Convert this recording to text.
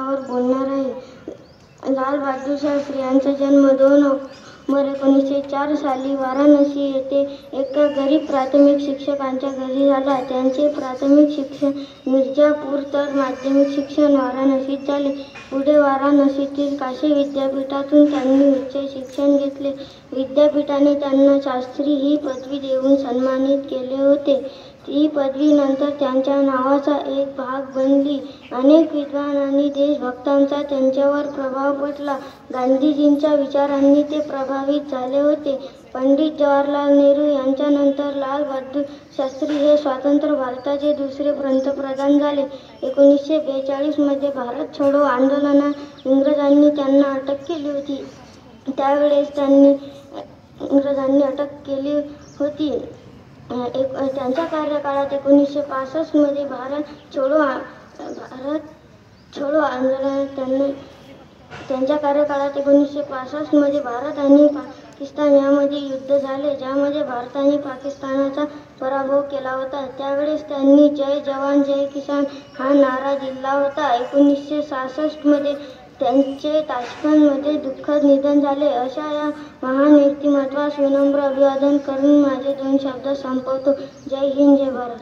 वर बोलणार आहे. लाल बहादूर शास्त्री यांचा जन्म 2 ऑक्टोबर 1904 साली वाराणसी येथे एका गरीब प्राथमिक शिक्षकांच्या घरी झाला. त्यांचे प्राथमिक शिक्षण मिर्जापूर तर माध्यमिक शिक्षण वाराणसीत झाले. पुढे वाराणसीतील काशी विद्यापीठातून त्यांनी उच्च शिक्षण घेतले. विद्यापीठाने त्यांना शास्त्री ही पदवी देऊन सन्मानित केले होते. ही पदवी नंतर त्यांच्या नावाचा एक भाग बनली. अनेक विद्वान आणि देशभक्तांचा त्यांच्यावर प्रभाव पडला. गांधीजींच्या विचारांनी ते प्रभावित झाले होते. पंडित जवाहरलाल नेहरू यांच्यानंतर लाल बहादूर शास्त्री हे स्वतंत्र भारताचे दुसरे पंतप्रधान झाले. 1942 मध्ये भारत छोडो आंदोलनात इंग्रजांनी त्यांना अटक केली होती. त्यावेळेस इंग्रजांनी अटक केली होती. त्यांच्या कार्यकाळात 1965 मध्ये भारत छोडो आंदोलनात त्यांच्या कार्यकाळात 1965 मध्ये भारत आणि पाकिस्तान यामध्ये युद्ध झाले, ज्यामध्ये भारताने पाकिस्तानचा पराभव केला होता. त्यावेळेस त्यांनी जय जवान जय किसान हा नारा दिला होता. 1966 मध्ये त्यांचे ताश्कंदमध्ये दुःखद निधन झाले. अशा या महान व्यक्तिमत्वास विनम्र अभिवादन करून माझे 2 शब्द संपवतो. जय हिंद, जय भारत.